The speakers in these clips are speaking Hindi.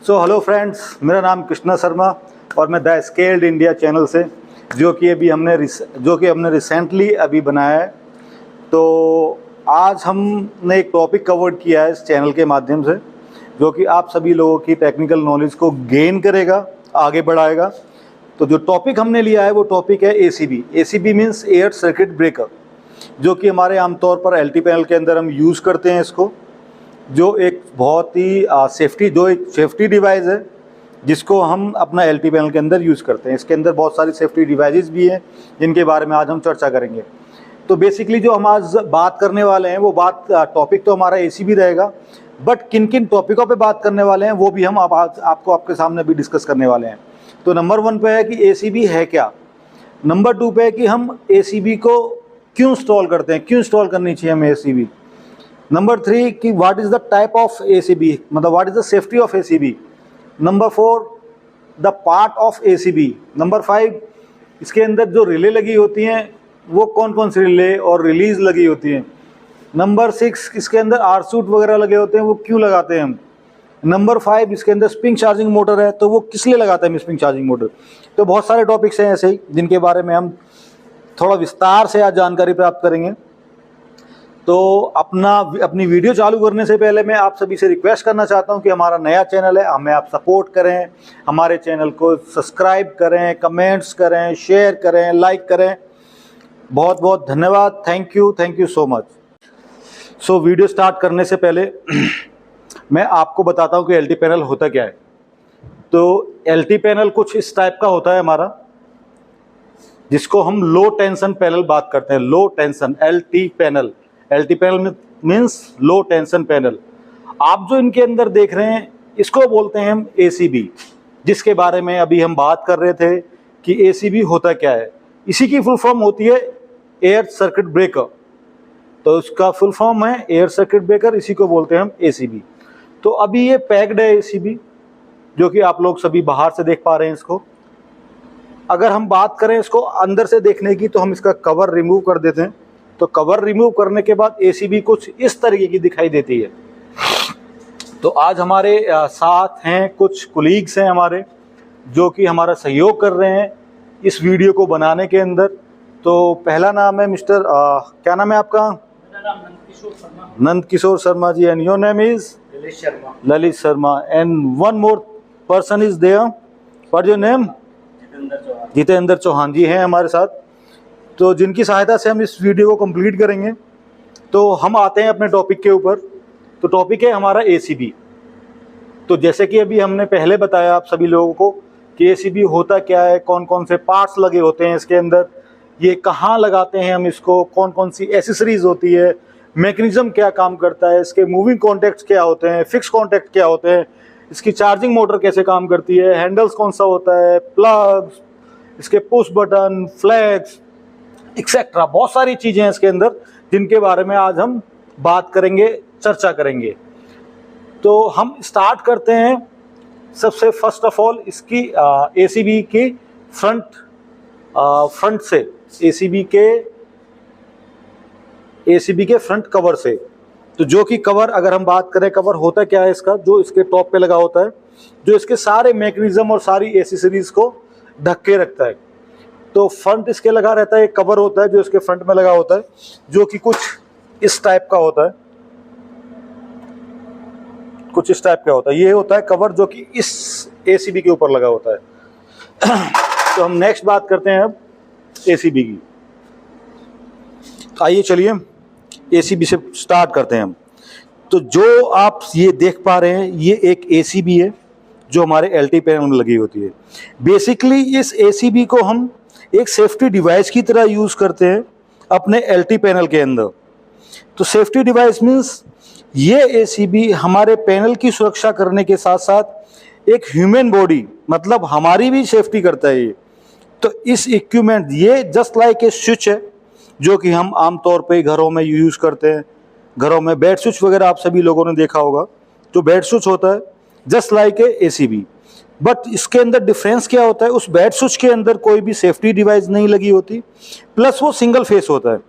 सो हेलो फ्रेंड्स, मेरा नाम कृष्णा शर्मा और मैं द स्केल्ड इंडिया चैनल से जो कि हमने रिसेंटली अभी बनाया है। तो आज हमने एक टॉपिक कवर किया है इस चैनल के माध्यम से जो कि आप सभी लोगों की टेक्निकल नॉलेज को गेन करेगा, आगे बढ़ाएगा। तो जो टॉपिक हमने लिया है वो टॉपिक है ACB। ACB means air circuit breaker, जो कि हमारे आमतौर पर LT पैनल के अंदर हम यूज़ करते हैं इसको, जो एक बहुत ही सेफ्टी डिवाइस है जिसको हम अपना LT पैनल के अंदर यूज़ करते हैं। इसके अंदर बहुत सारी सेफ्टी डिवाइसेस भी हैं जिनके बारे में आज हम चर्चा करेंगे। तो बेसिकली जो हम आज बात करने वाले हैं वो टॉपिक तो हमारा ACB रहेगा, बट किन किन टॉपिकों पे बात करने वाले हैं वो भी हम आज आपके सामने भी डिस्कस करने वाले हैं। तो नंबर 1 पे है कि ACB है क्या, नंबर 2 पे है कि हम ACB को क्यों इंस्टॉल करते हैं, क्यों इंस्टॉल करनी चाहिए हमें ACB। नंबर 3 कि what is the type of ACB, मतलब what is the safety of ACB। Number 4 the part of ACB। Number 5 इसके अंदर जो रिले लगी होती हैं वो कौन कौन सी रिले और रिलीज लगी होती हैं। नंबर 6 इसके अंदर आरसूट वगैरह लगे होते हैं, वो क्यों लगाते हैं हम। नंबर 5 इसके अंदर स्प्रिंग चार्जिंग मोटर है, तो वो किस लिए लगाते हैं हम स्प्रिंग चार्जिंग मोटर। तो बहुत सारे टॉपिक्स हैं ऐसे ही जिनके बारे में हम थोड़ा विस्तार से आज जानकारी प्राप्त करेंगे। तो अपनी वीडियो चालू करने से पहले मैं आप सभी से रिक्वेस्ट करना चाहता हूं कि हमारा नया चैनल है, हमें आप सपोर्ट करें, हमारे चैनल को सब्सक्राइब करें, कमेंट्स करें, शेयर करें, लाइक करें। बहुत बहुत धन्यवाद, thank you so much. So video start करने से पहले मैं आपको बताता हूं कि LT पैनल होता क्या है। तो LT पैनल कुछ इस टाइप का होता है हमारा, जिसको हम लो टेंशन पैनल बात करते हैं। Low tension LT panel means low tension panel. आप जो इनके अंदर देख रहे हैं इसको बोलते हैं हम ACB, जिसके बारे में अभी हम बात कर रहे थे कि ACB होता क्या है। इसी की फुल फॉर्म होती है एयर सर्किट ब्रेकर। तो इसका फुल फॉर्म है एयर सर्किट ब्रेकर, इसी को बोलते हैं हम ACB। तो अभी ये पैक्ड है ACB, जो कि आप लोग सभी बाहर से देख पा रहे हैं इसको। अगर हम बात करें इसको अंदर से देखने की तो हम इसका कवर रिमूव कर देते हैं। तो कवर रिमूव करने के बाद ACB कुछ इस तरीके की दिखाई देती है। तो आज हमारे साथ हैं कुछ कोलीग्स हैं हमारे, जो कि हमारा सहयोग कर रहे हैं इस वीडियो को बनाने के अंदर। तो पहला नाम है मिस्टर क्या नाम है आपका? Nand Kishore Sharma ji. And your name is? Lalit Sharma. And one more person is there, what your name? Jitendra Chauhan ji हैं हमारे साथ, तो जिनकी सहायता से हम इस वीडियो को कंप्लीट करेंगे। तो हम आते हैं अपने टॉपिक के ऊपर। तो टॉपिक है हमारा ACB। तो जैसे कि अभी हमने पहले बताया आप सभी लोगों को कि ACB होता क्या है, कौन कौन से पार्ट्स लगे होते हैं इसके अंदर, ये कहाँ लगाते हैं हम इसको, कौन कौन सी एसेसरीज होती है, मैकेनिज्म क्या काम करता है, इसके मूविंग कॉन्टैक्ट्स क्या होते हैं, फिक्स कॉन्टैक्ट क्या होते हैं, इसकी चार्जिंग मोटर कैसे काम करती है, हैंडल्स कौन सा होता है, प्लग्स, इसके पुश बटन, फ्लैग्स एक्सेट्रा। बहुत सारी चीज़ें हैं इसके अंदर जिनके बारे में आज हम बात करेंगे, चर्चा करेंगे। तो हम स्टार्ट करते हैं सबसे फर्स्ट ऑफ ऑल इसकी ACB की फ्रंट से, ACB के फ्रंट कवर से। तो जो कि कवर, अगर हम बात करें कवर होता क्या है इसका, जो इसके टॉप पे लगा होता है, जो इसके सारे मैकेनिज्म और सारी एसेसरीज को ढक के रखता है। तो फ्रंट इसके लगा रहता है, एक कवर होता है जो इसके फ्रंट में लगा होता है, जो कि कुछ इस टाइप का होता है, कुछ इस टाइप का होता है। ये होता है कवर जो कि इस ACB के ऊपर लगा होता है। तो हम नेक्स्ट बात करते हैं अब ACB की। आइए चलिए ACB से स्टार्ट करते हैं हम। तो जो आप ये देख पा रहे हैं ये एक ACB है जो हमारे LT पैनल में लगी होती है। बेसिकली इस ACB को हम एक सेफ्टी डिवाइस की तरह यूज़ करते हैं अपने LT पैनल के अंदर। तो सेफ्टी डिवाइस मीन्स ये ACB हमारे पैनल की सुरक्षा करने के साथ साथ एक ह्यूमन बॉडी, मतलब हमारी भी सेफ्टी करता है ये। तो इस इक्विपमेंट, ये जस्ट लाइक ए स्विच है जो कि हम आमतौर पे घरों में यूज़ करते हैं। घरों में बेड स्विच वगैरह आप सभी लोगों ने देखा होगा, तो बेड स्विच होता है just like a ACB। But इसके अंदर डिफरेंस क्या होता है, उस बेड स्विच के अंदर कोई भी सेफ्टी डिवाइस नहीं लगी होती, प्लस वो सिंगल फेस होता है।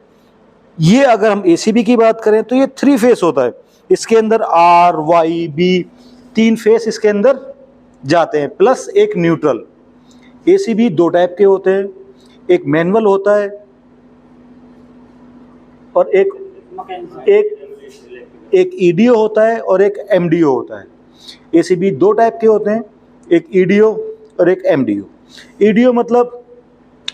ये अगर हम ACB की बात करें तो ये 3 फेस होता है। इसके अंदर R, Y, B 3 फेस इसके अंदर जाते हैं, प्लस एक न्यूट्रल। एसीबी दो टाइप के होते हैं, एक मैनुअल होता है और एक ईडीओ होता है और एक एमडीओ होता है। एसीबी दो टाइप के होते हैं, एक ईडीओ और एक एमडीओ। ईडीओ मतलब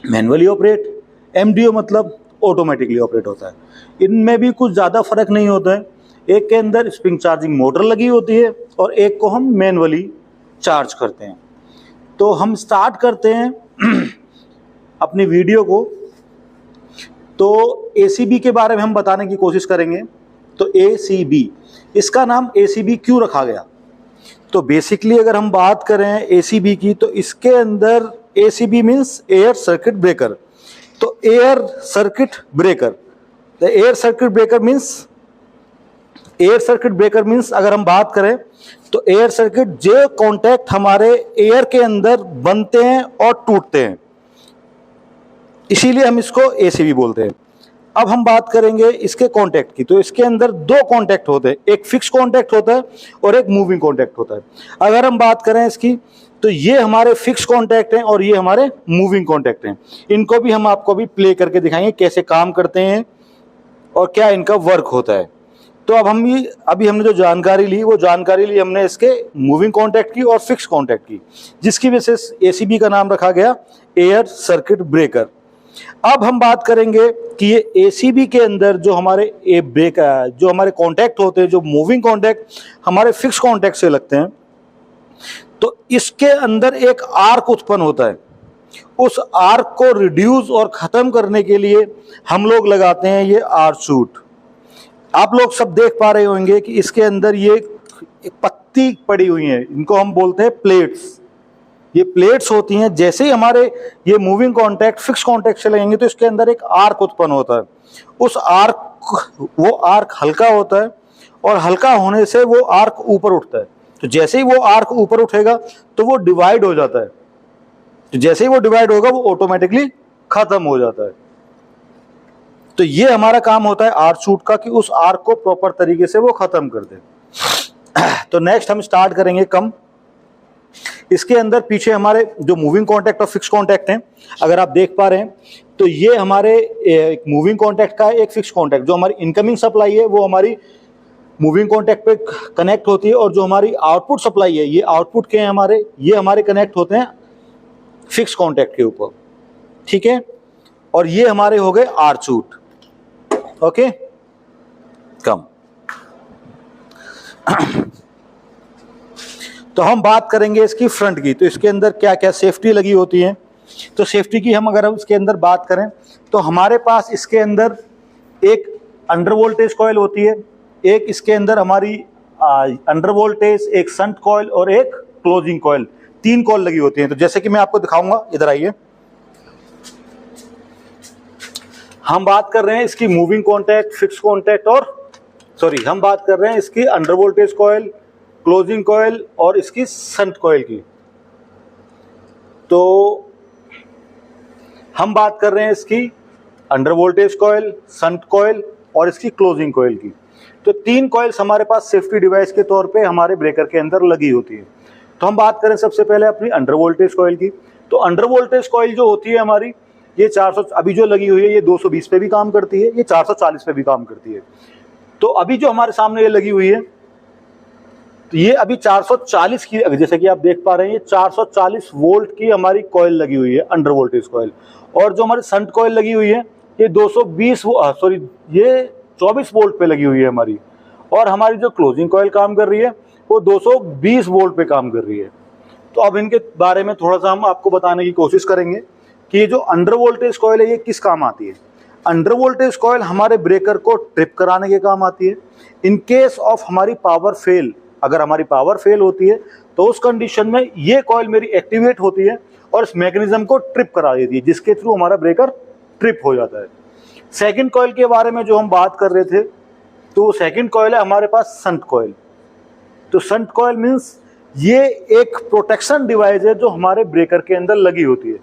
मैनुअली ऑपरेट, एमडीओ मतलब ऑटोमेटिकली ऑपरेट होता है। इनमें भी कुछ ज़्यादा फर्क नहीं होता है, एक के अंदर स्प्रिंग चार्जिंग मोटर लगी होती है और एक को हम मैनुअली चार्ज करते हैं। तो हम स्टार्ट करते हैं अपनी वीडियो को। तो एसीबी के बारे में हम बताने की कोशिश करेंगे। तो एसीबी, इसका नाम एसीबी क्यों रखा गया? तो बेसिकली अगर हम बात करें एसीबी की, तो इसके अंदर ACB means air circuit breaker. तो air circuit breaker, air circuit breaker means अगर हम बात करें तो एयर सर्किट जो कॉन्टैक्ट हमारे एयर के अंदर बनते हैं और टूटते हैं, इसीलिए हम इसको एसीबी बोलते हैं। अब हम बात करेंगे इसके कॉन्टैक्ट की। तो इसके अंदर दो कॉन्टैक्ट होते हैं, एक फिक्स कॉन्टैक्ट होता है और एक मूविंग कॉन्टैक्ट होता है। अगर हम बात करें इसकी, तो ये हमारे फिक्स कॉन्टैक्ट हैं और ये हमारे मूविंग कॉन्टैक्ट हैं। इनको भी हम आपको भी प्ले करके दिखाएंगे कैसे काम करते हैं और क्या इनका वर्क होता है। तो अब अभी हमने जो जानकारी ली, वो जानकारी ली हमने इसके मूविंग कॉन्टैक्ट की और फिक्स कॉन्टैक्ट की, जिसकी वजह से एसीबी का नाम रखा गया एयर सर्किट ब्रेकर। अब हम बात करेंगे कि ये एसीबी के अंदर जो हमारे जो हमारे कॉन्टैक्ट होते हैं, जो मूविंग कॉन्टैक्ट हमारे फिक्स कॉन्टैक्ट से लगते हैं, तो इसके अंदर एक आर्क उत्पन्न होता है। उस आर्क को रिड्यूस और खत्म करने के लिए हम लोग लगाते हैं ये आर्क शूट। आप लोग सब देख पा रहे होंगे कि इसके अंदर ये पत्ती पड़ी हुई है, इनको हम बोलते हैं प्लेट्स। ये प्लेट्स होती हैं, जैसे ही हमारे ये मूविंग कॉन्टैक्ट फिक्स कॉन्टैक्ट से लगेंगे तो इसके अंदर एक आर्क उत्पन्न होता है। उस वो आर्क हल्का होता है और हल्का होने से वो आर्क ऊपर उठता है। तो जैसे ही वो आर्क ऊपर उठेगा तो वो डिवाइड हो जाता है। तो जैसे ही वो डिवाइड होगा वो ऑटोमेटिकली खत्म हो जाता है। तो ये हमारा काम होता है आर्क शूट का, कि उस आर्क को प्रॉपर तरीके से वो खत्म कर दे। तो नेक्स्ट हम स्टार्ट करेंगे कम। इसके अंदर पीछे हमारे जो मूविंग कॉन्टैक्ट और फिक्स कॉन्टैक्ट हैं, अगर आप देख पा रहे हैं तो ये हमारे एक मूविंग कॉन्टैक्ट का है, एक फिक्स कॉन्टैक्ट। जो हमारी इनकमिंग सप्लाई है वो हमारी मूविंग कॉन्टैक्ट पे कनेक्ट होती है, और जो हमारी आउटपुट सप्लाई है, ये आउटपुट के हमारे ये हमारे कनेक्ट होते हैं फिक्स कॉन्टैक्ट के ऊपर। ठीक है, और ये हमारे हो गए आर्क शूट। ओके, कम। तो हम बात करेंगे इसकी फ्रंट की। तो इसके अंदर क्या क्या सेफ्टी लगी होती है। तो सेफ्टी की हम अगर इसके अंदर बात करें तो हमारे पास इसके अंदर एक अंडर वोल्टेज कॉइल होती है, एक इसके अंदर हमारी अंडर वोल्टेज, एक शंट कॉइल और एक क्लोजिंग कॉइल, 3 कॉइल लगी होती हैं। तो जैसे कि मैं आपको दिखाऊंगा, इधर आइए। हम बात कर रहे हैं इसकी मूविंग कॉन्टैक्ट, फिक्स कॉन्टैक्ट और हम बात कर रहे हैं इसकी under voltage coil, closing coil और इसकी शंट कॉइल की। तो हम बात कर रहे हैं इसकी under voltage coil, shunt coil और इसकी क्लोजिंग कॉइल की। तो 3 कॉइल्स हमारे पास सेफ्टी डिवाइस के तौर पे हमारे ब्रेकर के अंदर लगी होती है। तो हम बात करें सबसे पहले अपनी अंडर वोल्टेज कॉइल की। तो अंडर वोल्टेज कॉइल जो होती है हमारी, ये 400 अभी जो लगी हुई है, ये 220 पे भी काम करती है, ये 440 पे भी काम करती है। तो अभी जो हमारे सामने ये लगी हुई है, तो ये अभी 440 की, जैसे कि आप देख पा रहे हैं, ये 440 वोल्ट की हमारी कॉइल लगी हुई है, अंडर वोल्टेज कॉइल। और जो हमारी शंट कॉइल लगी हुई है, ये 24 वोल्ट पे लगी हुई है हमारी। और हमारी जो क्लोजिंग कॉइल काम कर रही है वो 220 वोल्ट पे काम कर रही है। तो अब इनके बारे में थोड़ा सा हम आपको बताने की कोशिश करेंगे कि ये जो अंडर वोल्टेज कॉइल है ये किस काम आती है। अंडर वोल्टेज कॉइल हमारे ब्रेकर को ट्रिप कराने के काम आती है। इन केस ऑफ हमारी पावर फेल, अगर हमारी पावर फेल होती है तो उस कंडीशन में ये कॉइल मेरी एक्टिवेट होती है और इस मैकेनिज्म को ट्रिप करा देती है, जिसके थ्रू हमारा ब्रेकर ट्रिप हो जाता है। सेकंड कॉइल के बारे में जो हम बात कर रहे थे, तो सेकंड कॉइल है हमारे पास शंट कॉइल। तो शंट कॉइल मीन्स ये एक प्रोटेक्शन डिवाइस है जो हमारे ब्रेकर के अंदर लगी होती है।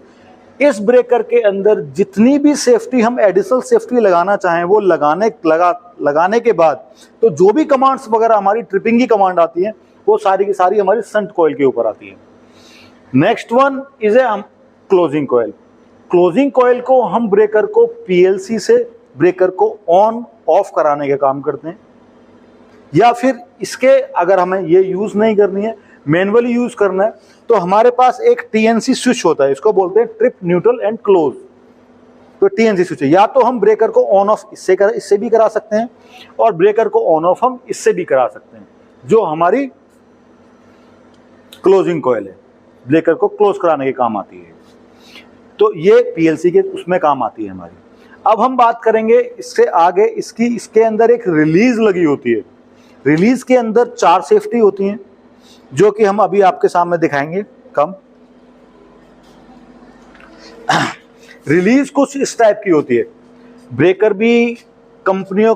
इस ब्रेकर के अंदर जितनी भी सेफ्टी हम एडिशनल सेफ्टी लगाना चाहें, वो लगाने के बाद तो जो भी कमांड्स वगैरह हमारी ट्रिपिंग की कमांड आती है, वो सारी की सारी हमारी शंट कॉइल के ऊपर आती है। Next one is a closing coil. Closing coil को हम ब्रेकर को पीएलसी से ब्रेकर को ऑन ऑफ कराने के काम करते हैं, या फिर इसके अगर हमें ये यूज नहीं करनी है, मैनुअली यूज करना है, तो हमारे पास एक टीएनसी स्विच होता है, इसको बोलते हैं ट्रिप न्यूट्रल एंड क्लोज। तो टीएनसी स्विच है, या तो हम ब्रेकर को ऑन ऑफ इससे भी करा सकते हैं, और ब्रेकर को ऑन ऑफ हम इससे भी करा सकते हैं। जो हमारी क्लोजिंग कॉइल है, ब्रेकर को क्लोज कराने के काम आती है, तो ये पीएलसी के उसमें काम आती है हमारी। अब हम बात करेंगे इससे आगे, इसके अंदर एक रिलीज लगी होती है। रिलीज के अंदर 4 सेफ्टी होती हैं, जो कि हम अभी आपके सामने दिखाएंगे। कम रिलीज कुछ इस टाइप की होती है। ब्रेकर भी कंपनियों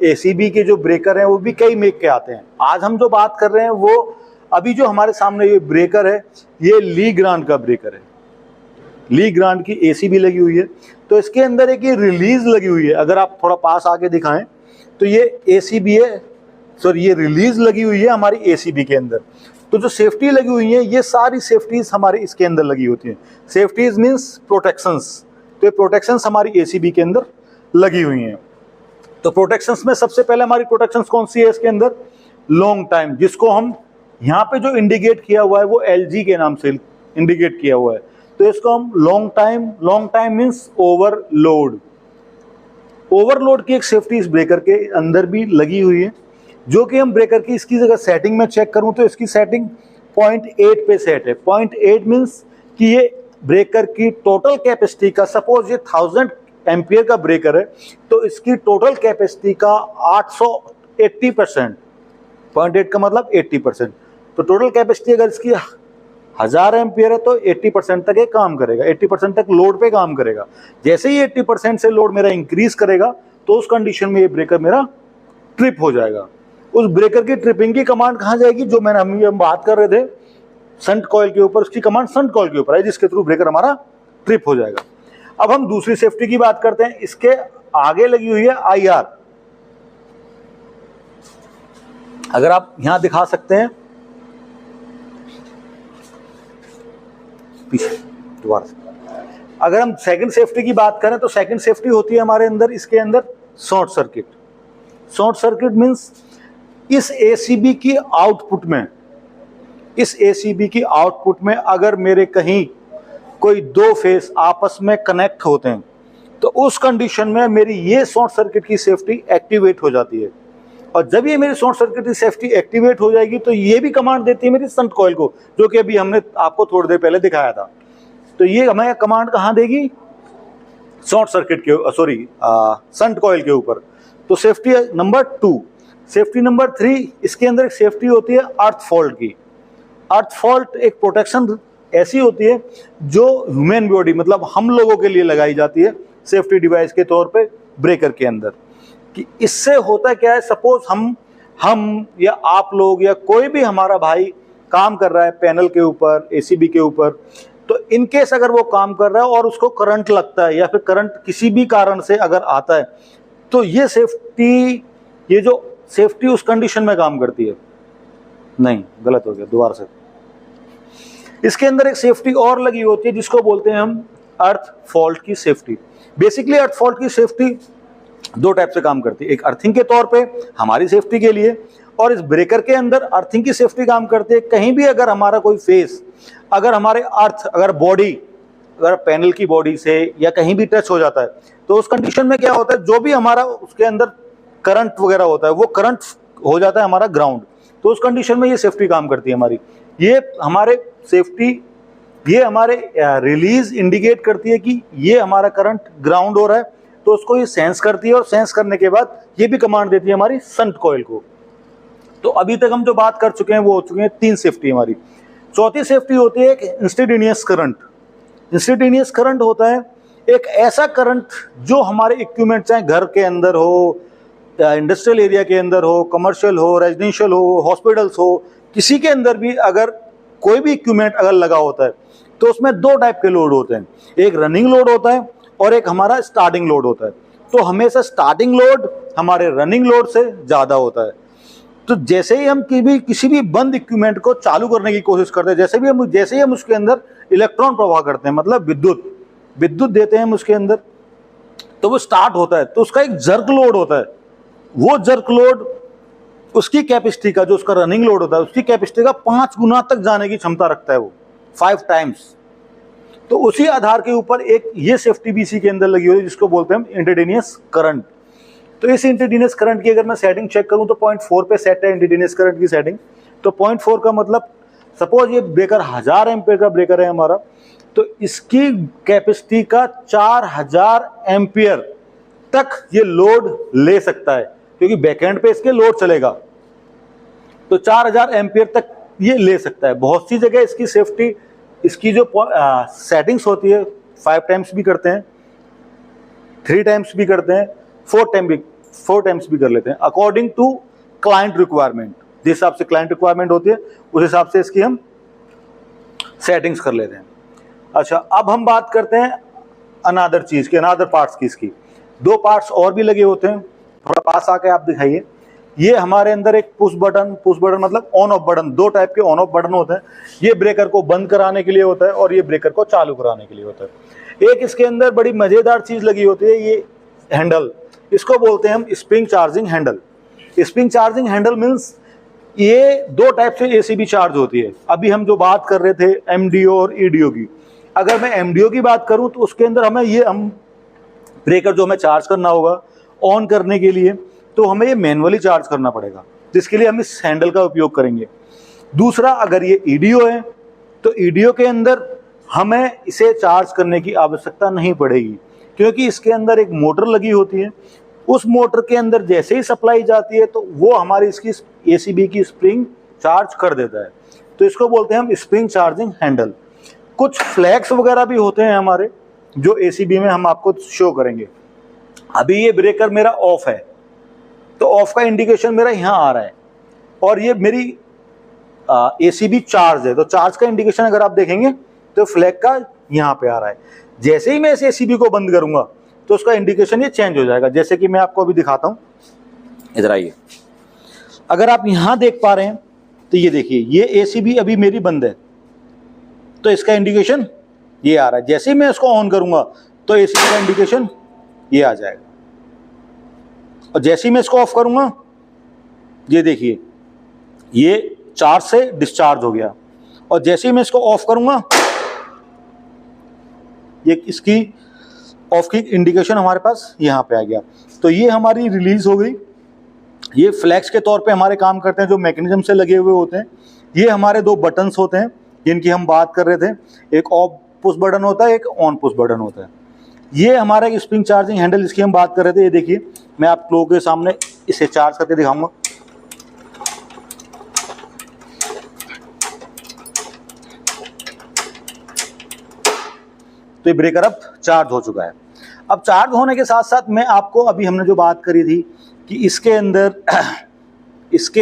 एसीबी के जो ब्रेकर हैं वो भी कई मेक के आते हैं। आज हम जो बात कर रहे हैं वो अभी जो हमारे सामने ये ब्रेकर है, ये ली ग्रांड का ब्रेकर है। ली ग्रांड की एसीबी लगी हुई है, तो इसके अंदर एक ये रिलीज लगी हुई है। अगर आप थोड़ा पास आके दिखाएं तो ये एसीबी है, सॉरी ये रिलीज लगी हुई है हमारी एसीबी के अंदर। तो जो सेफ्टी लगी हुई है, ये सारी सेफ्टीज हमारी इसके अंदर लगी होती हैं। सेफ्टीज मींस प्रोटेक्शंस, तो ये प्रोटेक्शंस हमारी एसीबी के अंदर लगी हुई हैं। तो प्रोटेक्शंस में सबसे पहले हमारी प्रोटेक्शंस कौन सी है इसके अंदर? लॉन्ग टाइम, जिसको हम यहाँ पे जो इंडिकेट किया हुआ है वो एलजी के नाम से इंडिकेट किया हुआ है। तो इसको हम long time means overload. Overload की एक सेफ्टी इस ब्रेकर के अंदर भी लगी हुई है, जो कि हम ब्रेकर की इसकी जगह सेटिंग में चेक करूं तो इसकी सेटिंग 0.8 पे सेट है। 0.8 मींस कि ये ब्रेकर की टोटल कैपेसिटी का, सपोज ये 1000 एम्पियर का ब्रेकर है, तो इसकी टोटल कैपेसिटी का 880%, 0.8 का मतलब 80%। तो टोटल कैपेसिटी अगर इसकी 1000 एम्पियर है तो 80% तक ये काम करेगा, 80% तक लोड पे काम करेगा। जैसे ही 80% से लोड मेरा इंक्रीज करेगा तो उस कंडीशन में ये ब्रेकर मेरा ट्रिप हो जाएगा। उस ब्रेकर की ट्रिपिंग की कमांड कहाँ जाएगी? जो हम बात कर रहे थे संट कॉइल के ऊपर, उसकी कमांड संट कॉइल के ऊपर है, जिसके थ्रू ब्रेकर हमारा ट्रिप हो जाएगा। अब हम दूसरी सेफ्टी की बात करते हैं। इसके आगे लगी हुई है आईआर। अगर आप यहां दिखा सकते हैं पीछे दोबारा से, अगर हम सेकंड सेफ्टी की बात करें तो सेकंड सेफ्टी होती है हमारे अंदर, इसके अंदर short circuit. Short circuit means इस एसीबी की आउटपुट में अगर मेरे कहीं कोई 2 फेस आपस में कनेक्ट होते हैं तो उस कंडीशन में मेरी ये शॉर्ट सर्किट की सेफ्टी एक्टिवेट हो जाती है। और जब ये मेरी शॉर्ट सर्किट की सेफ्टी एक्टिवेट हो जाएगी तो ये भी कमांड देती है मेरी संट कॉइल को, जो कि अभी हमने आपको थोड़ी देर पहले दिखाया था। तो ये हमें कमांड कहाँ देगी? शॉर्ट सर्किट के, संट कॉइल के ऊपर। तो सेफ्टी नंबर 2। सेफ्टी नंबर 3, इसके अंदर एक सेफ्टी होती है अर्थ फॉल्ट की। अर्थ फॉल्ट एक प्रोटेक्शन ऐसी होती है जो ह्यूमन बॉडी, मतलब हम लोगों के लिए लगाई जाती है सेफ्टी डिवाइस के तौर पे ब्रेकर के अंदर। कि इससे होता क्या है, सपोज हम या आप लोग या कोई भी हमारा भाई काम कर रहा है पैनल के ऊपर, एसीबी के ऊपर, तो इनकेस अगर वो काम कर रहा है और उसको करंट लगता है या फिर करंट किसी भी कारण से अगर आता है, तो ये जो सेफ्टी उस कंडीशन में काम करती है। नहीं, गलत हो गया, दोबारा से। इसके अंदर एक सेफ्टी और लगी होती है जिसको बोलते हैं हम अर्थ फॉल्ट की सेफ्टी। बेसिकली अर्थ फॉल्ट की सेफ्टी 2 टाइप से काम करती है। एक अर्थिंग के तौर पे हमारी सेफ्टी के लिए, और इस ब्रेकर के अंदर अर्थिंग की सेफ्टी काम करती है। कहीं भी अगर हमारा कोई फेस, अगर हमारे अगर पैनल की बॉडी से या कहीं भी टच हो जाता है, तो उस कंडीशन में क्या होता है, जो भी हमारा उसके अंदर करंट वगैरह होता है वो करंट हो जाता है हमारा ग्राउंड। तो उस कंडीशन में ये सेफ्टी काम करती है हमारी। ये हमारे रिलीज इंडिकेट करती है कि ये हमारा करंट ग्राउंड हो रहा है, तो उसको ये सेंस करती है, और सेंस करने के बाद ये भी कमांड देती है हमारी संट कॉइल को। तो अभी तक हम जो बात कर चुके हैं वो हो चुके हैं 3 सेफ्टी हमारी। चौथी सेफ्टी होती है एक इंस्टेंटेनियस करंट। इंस्टेंटेनियस करंट होता है एक ऐसा करंट जो हमारे इक्विपमेंट, चाहे घर के अंदर हो, इंडस्ट्रियल एरिया के अंदर हो, कमर्शियल हो, रेजिडेंशियल हो, हॉस्पिटल्स हो, किसी के अंदर भी अगर कोई भी इक्विपमेंट अगर लगा होता है तो उसमें 2 टाइप के लोड होते हैं। एक रनिंग लोड होता है और एक हमारा स्टार्टिंग लोड होता है। तो हमेशा स्टार्टिंग लोड हमारे रनिंग लोड से ज़्यादा होता है। तो जैसे ही हम किसी भी बंद इक्विपमेंट को चालू करने की कोशिश करते हैं, जैसे ही हम उसके अंदर इलेक्ट्रॉन प्रवाह करते हैं, मतलब विद्युत देते हैं हम उसके अंदर, तो वो स्टार्ट होता है, तो उसका एक जर्क लोड होता है। वो जर्क लोड उसकी कैपेसिटी का, जो उसका रनिंग लोड होता है, उसकी कैपेसिटी का 5 गुना तक जाने की क्षमता रखता है, वो 5 टाइम्स। तो उसी आधार के ऊपर एक ये सेफ्टी भी इसी के अंदर लगी हुई है, जिसको बोलते हैं हम इंटरडेनियस करंट। तो इस इंटरडेनियस करंट की अगर मैं सेटिंग चेक करूं तो 0.4 पे सेट है इंटरडेनियस करंट की सेटिंग। तो 0.4 का मतलब, सपोज ये ब्रेकर 1000 एम्पियर का ब्रेकर है हमारा, तो इसकी कैपेसिटी का 4000 एम्पियर तक ये लोड ले सकता है, क्योंकि बैकएंड पे इसके लोड चलेगा, तो 4000 एम्पियर तक ये ले सकता है। बहुत सी जगह इसकी सेफ्टी, इसकी जो सेटिंग्स होती है, 5 टाइम्स भी करते हैं, 3 टाइम्स भी करते हैं, 4 टाइम्स भी कर लेते हैं, अकॉर्डिंग टू क्लाइंट रिक्वायरमेंट। जिस हिसाब से क्लाइंट रिक्वायरमेंट होती है उस हिसाब से इसकी हम सेटिंग्स कर लेते हैं। अच्छा, अब हम बात करते हैं अनादर चीज के, अनादर पार्ट्स की। इसकी 2 पार्ट्स और भी लगे होते हैं, थोड़ा पास आके आप दिखाइए। ये हमारे अंदर एक पुश बटन मतलब ऑन ऑफ बटन, 2 टाइप के ऑन ऑफ बटन होते हैं। ये ब्रेकर को बंद कराने के लिए होता है और ये ब्रेकर को चालू कराने के लिए होता है। एक इसके अंदर बड़ी मजेदार चीज लगी होती है, ये हैंडल, इसको बोलते हैं हम spring charging handle. Spring charging handle means ये 2 टाइप से एसीबी चार्ज होती है। अभी हम जो बात कर रहे थे एमडीओ और ईडीओ की, अगर मैं एमडीओ की बात करूं तो उसके अंदर हम ब्रेकर जो हमें चार्ज करना होगा ऑन करने के लिए, तो हमें ये मैनुअली चार्ज करना पड़ेगा, जिसके लिए हम इस हैंडल का उपयोग करेंगे। दूसरा, अगर ये ईडीओ है तो ईडीओ के अंदर हमें इसे चार्ज करने की आवश्यकता नहीं पड़ेगी, क्योंकि इसके अंदर एक मोटर लगी होती है। उस मोटर के अंदर जैसे ही सप्लाई जाती है तो वो हमारी इसकी एसीबी की स्प्रिंग चार्ज कर देता है। तो इसको बोलते हैं हम स्प्रिंग चार्जिंग हैंडल। कुछ फ्लैग्स वगैरह भी होते हैं हमारे, जो एसीबी में हम आपको शो करेंगे। अभी ये ब्रेकर मेरा ऑफ है, तो ऑफ का इंडिकेशन मेरा यहाँ आ रहा है, और ये मेरी एसीबी चार्ज है, तो चार्ज का इंडिकेशन अगर आप देखेंगे तो फ्लैग का यहाँ पे आ रहा है। जैसे ही मैं इस एसीबी को बंद करूंगा तो उसका इंडिकेशन ये चेंज हो जाएगा। जैसे कि मैं आपको अभी दिखाता हूं, इधर आइए। अगर आप यहां देख पा रहे हैं तो ये देखिए, ये एसीबी अभी मेरी बंद है, तो इसका इंडिकेशन ये आ रहा है। जैसे ही मैं इसको ऑन करूंगा तो एसीबी का इंडिकेशन ये आ जाएगा, और जैसे ही मैं इसको ऑफ करूंगा, ये देखिए ये चार्ज से डिस्चार्ज हो गया, और जैसे ही मैं इसको ऑफ करूंगा, ये इसकी ऑफ की इंडिकेशन हमारे पास यहाँ पे आ गया। तो ये हमारी रिलीज हो गई। ये फ्लैग्स के तौर पे हमारे काम करते हैं, जो मैकेनिज्म से लगे हुए होते हैं। ये हमारे 2 बटन्स होते हैं जिनकी हम बात कर रहे थे, एक ऑफ पुश बटन होता है, एक ऑन पुश बटन होता है। ये हमारा एक स्प्रिंग चार्जिंग हैंडल जिसकी हम बात कर रहे थे। ये देखिए, मैं आप लोगों के सामने इसे चार्ज करके दिखाऊंगा। तो ये ब्रेकर अब चार्ज हो चुका है। अब चार्ज होने के साथ साथ मैं आपको, अभी हमने जो बात करी थी कि इसके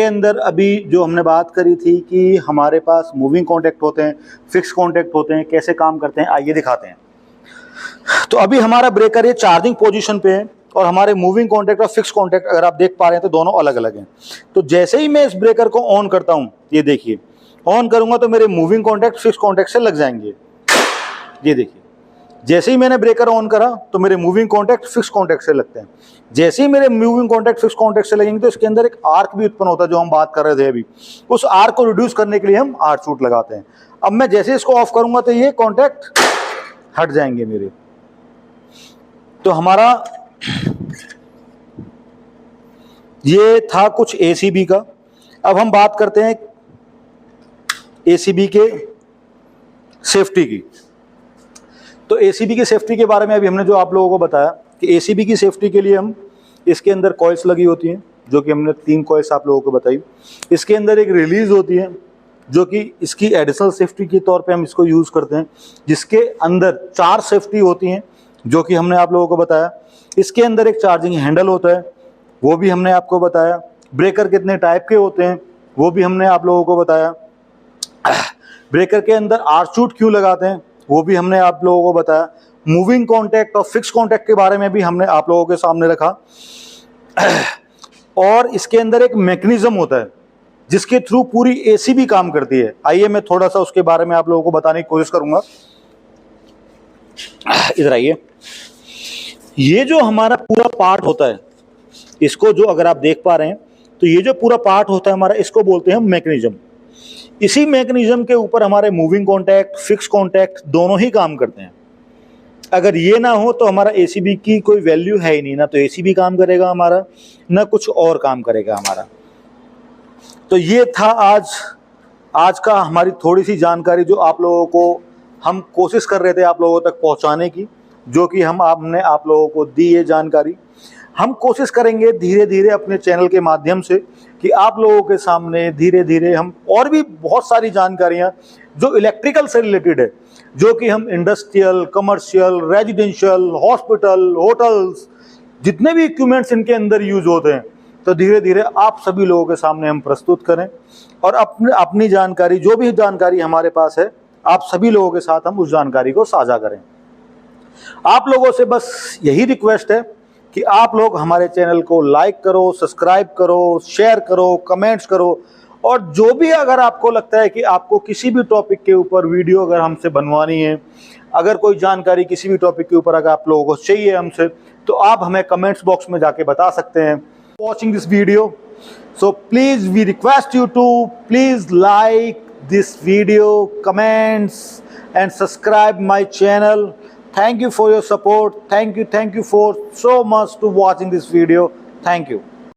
अंदर अभी जो हमने बात करी थी कि हमारे पास मूविंग कॉन्टैक्ट होते हैं, फिक्स कॉन्टैक्ट होते हैं, कैसे काम करते हैं, आइए दिखाते हैं। तो अभी हमारा ब्रेकर ये चार्जिंग पोजीशन पे है, और हमारे मूविंग कॉन्टैक्ट और फिक्स कॉन्टैक्ट अगर आप देख पा रहे हैं तो दोनों अलग अलग हैं। तो जैसे ही मैं इस ब्रेकर को ऑन करता हूं, ये देखिए, ऑन करूंगा तो मेरे मूविंग कॉन्टैक्ट फिक्स कॉन्टैक्ट से लग जाएंगे। ये देखिए, जैसे ही मैंने ब्रेकर ऑन करा तो मेरे मूविंग कॉन्टैक्ट फिक्स कॉन्टैक्ट से लगते हैं। जैसे ही मेरे मूविंग कॉन्टैक्ट फिक्स कॉन्टैक्ट से लगेंगे तो इसके अंदर एक आर्क भी उत्पन्न होता है, जो हम बात कर रहे थे अभी। उस आर्क को रिड्यूस करने के लिए हम आर्क शूट लगाते हैं। अब मैं जैसे इसको ऑफ करूंगा तो ये कॉन्टैक्ट हट जाएंगे मेरे। तो हमारा ये था कुछ एसीबी का। अब हम बात करते हैं एसीबी के सेफ्टी की। तो एसीबी की सेफ्टी के बारे में अभी हमने जो आप लोगों को बताया कि एसीबी की सेफ्टी के लिए हम, इसके अंदर कॉइल्स लगी होती हैं, जो कि हमने 3 कॉइल्स आप लोगों को बताई। इसके अंदर एक रिलीज होती है, जो कि इसकी एडिशनल सेफ्टी के तौर पे हम इसको यूज़ करते हैं, जिसके अंदर 4 सेफ्टी होती हैं, जो कि हमने आप लोगों को बताया। इसके अंदर एक चार्जिंग हैंडल होता है, वो भी हमने आपको बताया। ब्रेकर कितने टाइप के होते हैं वो भी हमने आप लोगों को बताया। ब्रेकर के अंदर आर्क शूट क्यों लगाते हैं वो भी हमने आप लोगों को बताया। मूविंग कॉन्टैक्ट और फिक्स कॉन्टैक्ट के बारे में भी हमने आप लोगों के सामने रखा। और इसके अंदर एक मैकेनिज्म होता है जिसके थ्रू पूरी एसी भी काम करती है। आइए मैं थोड़ा सा उसके बारे में आप लोगों को बताने की कोशिश करूंगा। इधर आइए। ये जो हमारा पूरा पार्ट होता है, इसको जो अगर आप देख पा रहे हैं तो ये जो पूरा पार्ट होता है हमारा, इसको बोलते हैं मैकेनिज्म। इसी मैकेनिज्म के ऊपर हमारे मूविंग कॉन्टैक्ट, फिक्स कॉन्टैक्ट दोनों ही काम करते हैं। अगर ये ना हो तो हमारा एसीबी की कोई वैल्यू है ही नहीं, ना तो एसीबी काम करेगा हमारा, ना कुछ और काम करेगा हमारा। तो ये था आज का हमारी थोड़ी सी जानकारी जो आप लोगों को हम कोशिश कर रहे थे आप लोगों तक पहुंचाने की, जो कि हमने आप लोगों को दी ये जानकारी। हम कोशिश करेंगे धीरे धीरे अपने चैनल के माध्यम से कि आप लोगों के सामने धीरे धीरे हम और भी बहुत सारी जानकारियां जो इलेक्ट्रिकल से रिलेटेड है, जो कि हम industrial, commercial, residential, hospital, hotels, जितने भी इक्विपमेंट्स इनके अंदर यूज होते हैं, तो धीरे धीरे आप सभी लोगों के सामने हम प्रस्तुत करें और अपनी जानकारी, जो भी जानकारी हमारे पास है, आप सभी लोगों के साथ हम उस जानकारी को साझा करें। आप लोगों से बस यही रिक्वेस्ट है कि आप लोग हमारे चैनल को लाइक करो, सब्सक्राइब करो, शेयर करो, कमेंट्स करो, और जो भी अगर आपको लगता है कि आपको किसी भी टॉपिक के ऊपर वीडियो अगर हमसे बनवानी है, अगर कोई जानकारी किसी भी टॉपिक के ऊपर अगर आप लोगों को चाहिए हमसे, तो आप हमें कमेंट्स बॉक्स में जाके बता सकते हैं। Watching this video, so please we request you to please like this video, comments and subscribe my channel. Thank you for your support. Thank you for so much to watching this video. Thank you.